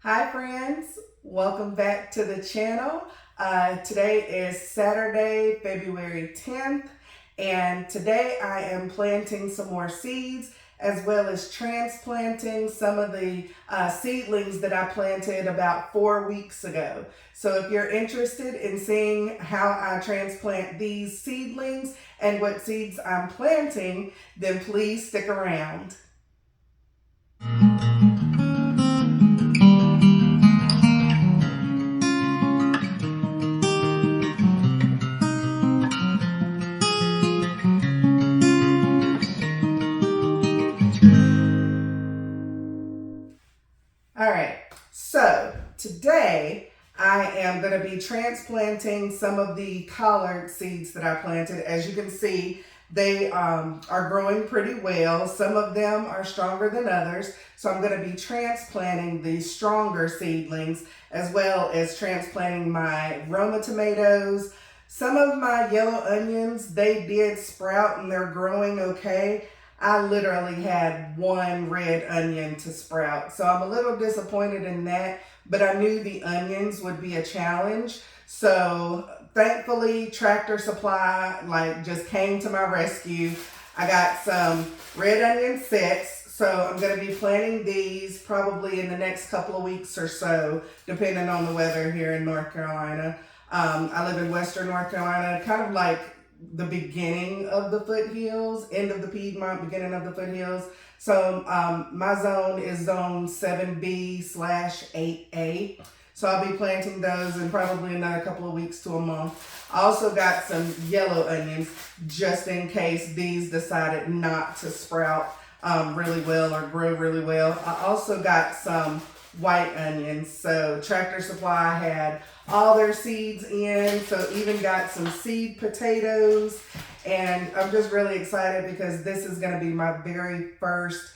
Hi friends, welcome back to the channel. Today is Saturday, February 10th, and today I am planting some more seeds as well as transplanting some of the seedlings that I planted about 4 weeks ago. So if you're interested in seeing how I transplant these seedlings and what seeds I'm planting, then please stick around. All right, so today I am going to be transplanting some of the collard seeds that I planted. As you can see, they are growing pretty well. Some of them are stronger than others. So I'm going to be transplanting the stronger seedlings as well as transplanting my Roma tomatoes. Some of my yellow onions, they did sprout and they're growing okay. I literally had one red onion to sprout. So I'm a little disappointed in that, but I knew the onions would be a challenge. So thankfully Tractor Supply just came to my rescue. I got some red onion sets. So I'm going to be planting these probably in the next couple of weeks or so, depending on the weather here in North Carolina. I live in Western North Carolina, kind of like the beginning of the foothills, end of the Piedmont, beginning of the foothills. So my zone is zone 7B/8A. So I'll be planting those in probably another couple of weeks to a month. I also got some yellow onions just in case these decided not to sprout really well or grow really well. I also got some white onions. So Tractor Supply had all their seeds in, so even got some seed potatoes, and I'm just really excited because this is going to be my very first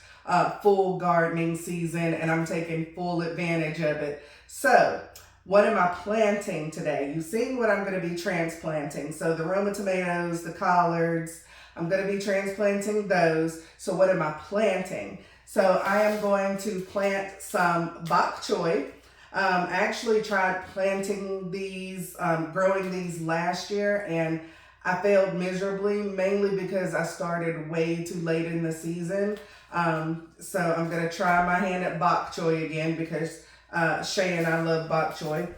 full gardening season, and I'm taking full advantage of it. So what am I planting today? You've seen what I'm going to be transplanting. So the Roma tomatoes, the collards, I'm going to be transplanting those. So what am I planting? So I am going to plant some Bok Choy. I actually tried planting these, growing these last year, and I failed miserably, mainly because I started way too late in the season. So I'm going to try my hand at Bok Choy again because Shay and I love Bok Choy.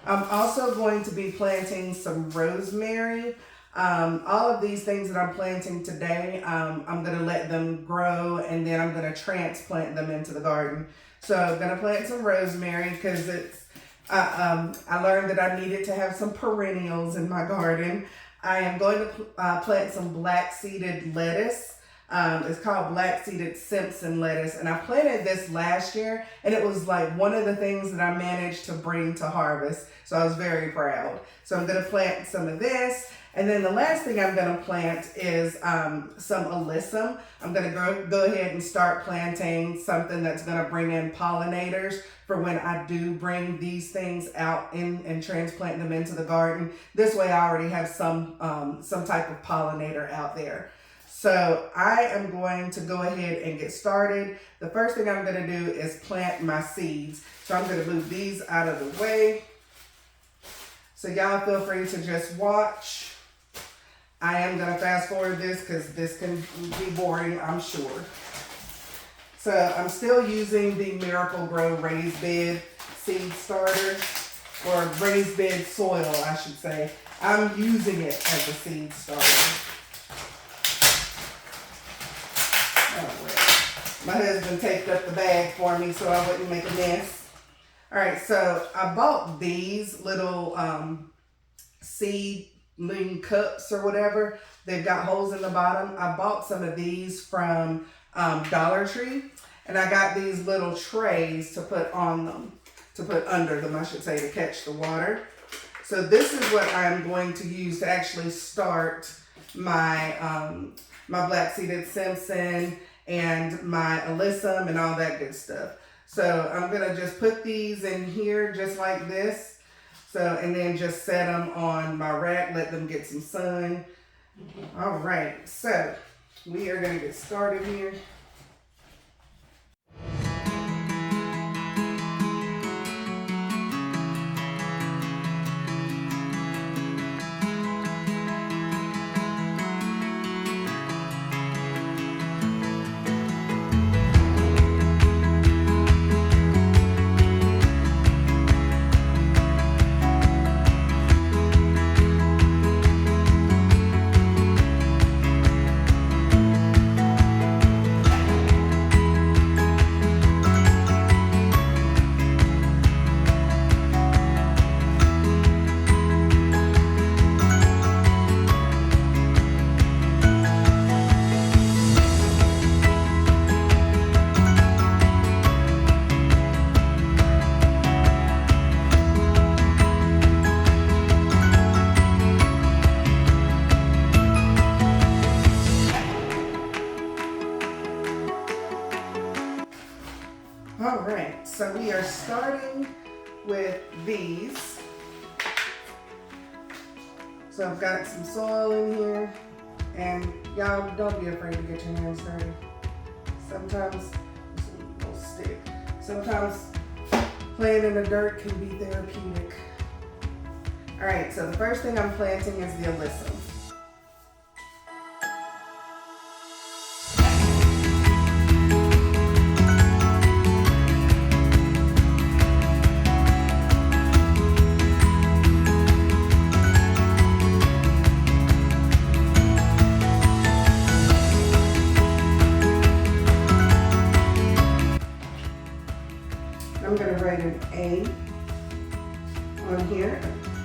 I'm also going to be planting some rosemary. All of these things that I'm planting today, I'm going to let them grow and then I'm going to transplant them into the garden. So I'm going to plant some rosemary because I learned that I needed to have some perennials in my garden. I am going to plant some black seeded lettuce. It's called black seeded Simpson lettuce, and I planted this last year, and it was like one of the things that I managed to bring to harvest. So I was very proud. So I'm going to plant some of this. And then the last thing I'm going to plant is some Alyssum. I'm going to go ahead and start planting something that's going to bring in pollinators for when I do bring these things out and transplant them into the garden. This way I already have some type of pollinator out there. So I am going to go ahead and get started. The first thing I'm going to do is plant my seeds. So I'm going to move these out of the way. So y'all feel free to just watch. I am going to fast forward this because this can be boring, I'm sure. So I'm still using the Miracle Grow raised bed seed starter, or raised bed soil, I should say. I'm using it as a seed starter. My husband taped up the bag for me so I wouldn't make a mess. All right, so I bought these little seedling cups or whatever. They've got holes in the bottom. I bought some of these from Dollar Tree, and I got these little trays to put on them, to put under them, I should say, to catch the water. So this is what I'm going to use to actually start my my black seeded Simpson and my Alyssum and all that good stuff. So I'm gonna just put these in here just like this. So, and then just set them on my rack, let them get some sun. All right, so we are gonna get started here. right, so we are starting with these. So I've got some soil in here, and y'all don't be afraid to get your hands dirty. Sometimes, this little stick, sometimes playing in the dirt can be therapeutic. All right, so the first thing I'm planting is the Alyssum. I'm going to write an A on here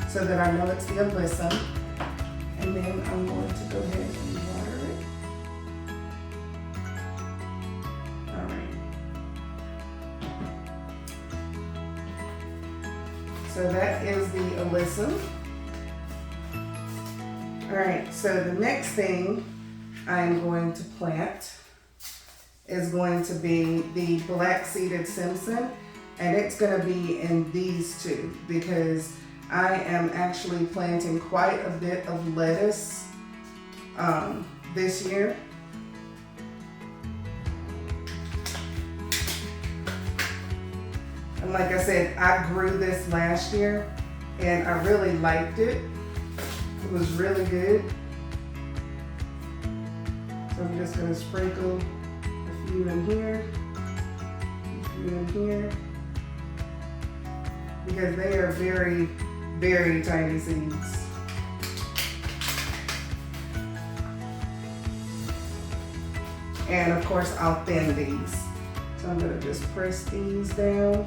so that I know it's the Alyssum. And then I'm going to go ahead and water it. All right. So that is the Alyssum. All right, so the next thing I'm going to plant is going to be the black Seeded Simpson. And it's gonna be in these two because I am actually planting quite a bit of lettuce this year. And like I said, I grew this last year and I really liked it. It was really good. So I'm just gonna sprinkle a few in here, a few in here, because they are very, very tiny seeds. And of course, I'll thin these. So I'm gonna just press these down.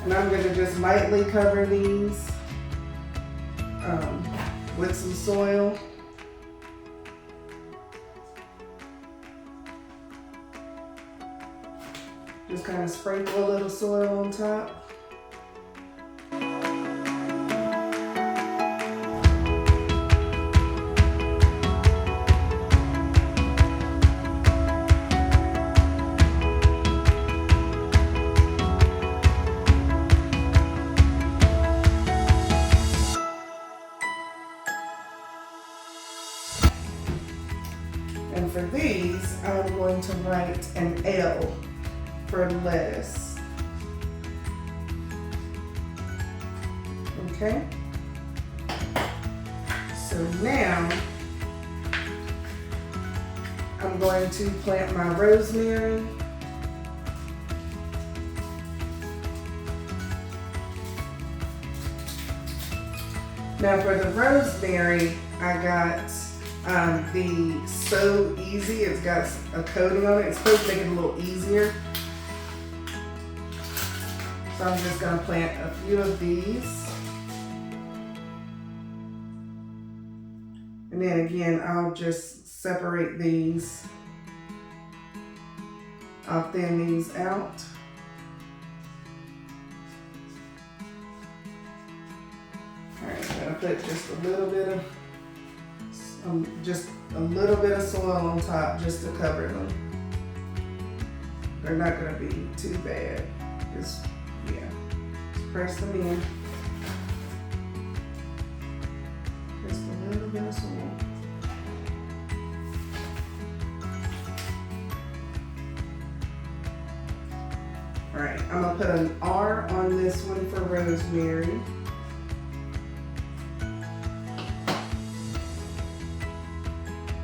And I'm gonna just lightly cover these with some soil. Just kind of sprinkle a little soil on top. And for these, I'm going to write an L for lettuce. Okay. So now I'm going to plant my rosemary. Now for the rosemary, I got the So Easy. It's got a coating on it. It's supposed to make it a little easier. So I'm just going to plant a few of these. And then again, I'll just separate these. I'll thin these out. All right, I'm going to put just a little bit of soil on top just to cover them. They're not going to be too bad. Just press them in. Just a little bit of soil. All right, I'm gonna put an R on this one for rosemary.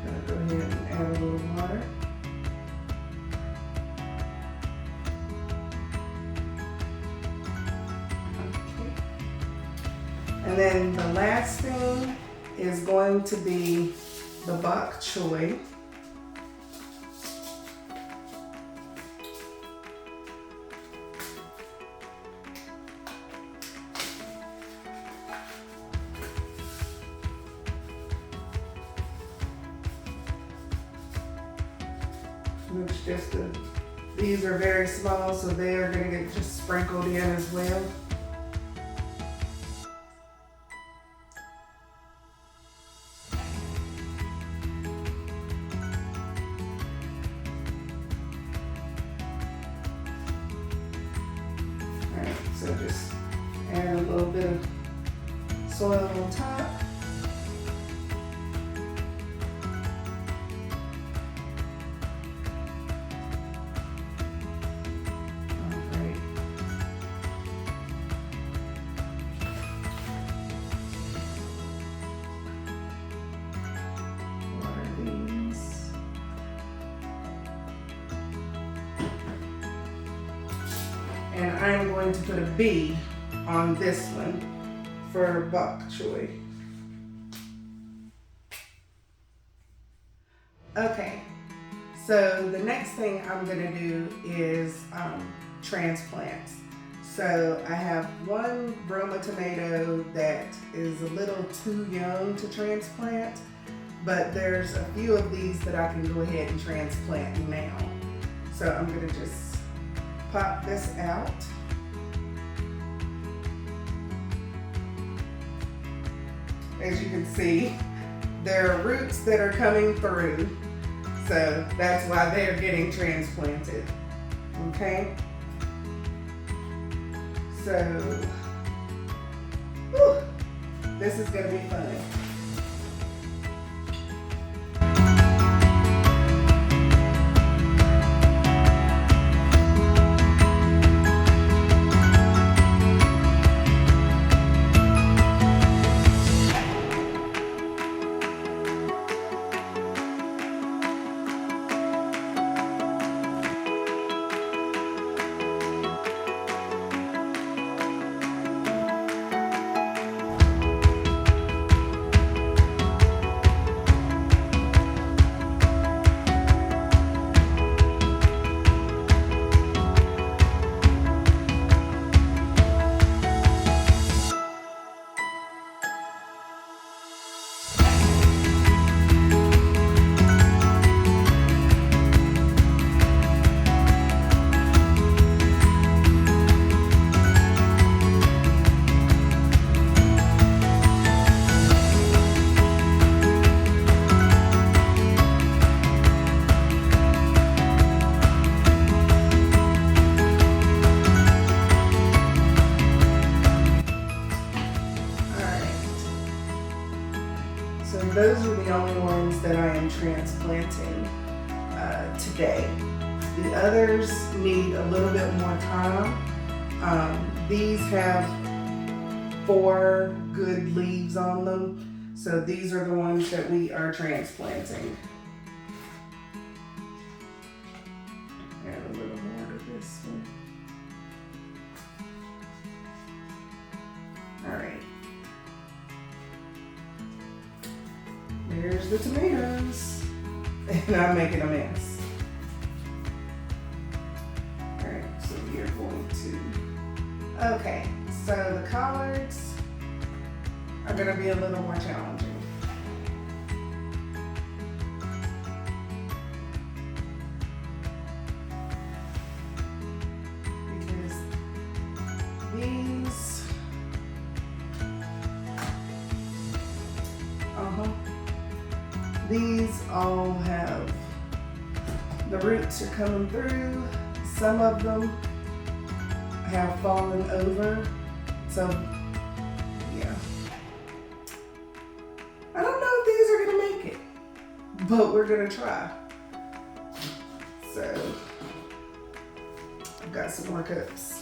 Gonna go ahead and add a little water. And then the last thing is going to be the Bok Choy. These are very small, so they are going to get just sprinkled in as well. So just add a little bit of soil on top. And I'm going to put a B on this one for Bok Choy. Okay, so the next thing I'm gonna do is transplants. So I have one Roma tomato that is a little too young to transplant, but there's a few of these that I can go ahead and transplant now. So I'm gonna just pop this out. As you can see, there are roots that are coming through, so that's why they're getting transplanted. Okay? So, whew, this is gonna be fun. Those are the only ones that I am transplanting today. The others need a little bit more time. These have 4 good leaves on them, so these are the ones that we are transplanting. Add a little more to this one. All right. There's the tomatoes, and I'm making a mess. All right, so we are going to, okay, so the collards are gonna be a little more challenging. Because these, these all have, the roots are coming through. Some of them have fallen over. So, yeah. I don't know if these are gonna make it, but we're gonna try. So, I've got some more cups.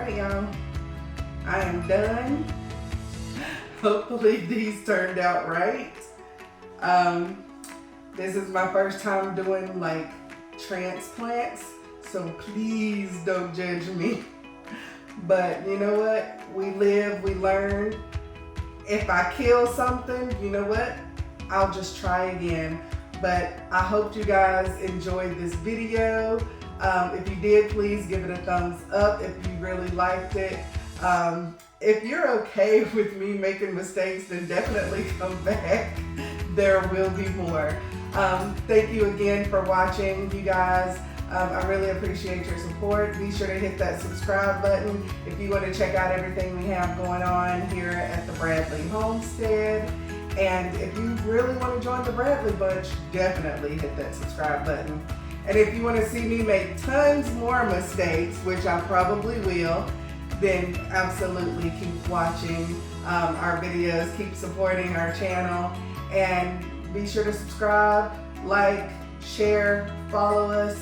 right, y'all. I am done. Hopefully these turned out right. This is my first time doing like transplants, so please don't judge me. But you know what? We live, we learn. If I kill something, you know what? I'll just try again. But I hope you guys enjoyed this video. If you did, please give it a thumbs up if you really liked it. If you're okay with me making mistakes, then definitely come back. There will be more. Thank you again for watching, you guys. I really appreciate your support. Be sure to hit that subscribe button if you want to check out everything we have going on here at the Bradley Homestead. And if you really want to join the Bradley Bunch, definitely hit that subscribe button. And if you want to see me make tons more mistakes, which I probably will, then absolutely keep watching our videos, keep supporting our channel, and be sure to subscribe, like, share, follow us,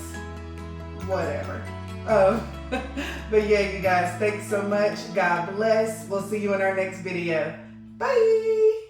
whatever. But yeah, you guys, thanks so much. God bless. We'll see you in our next video. Bye.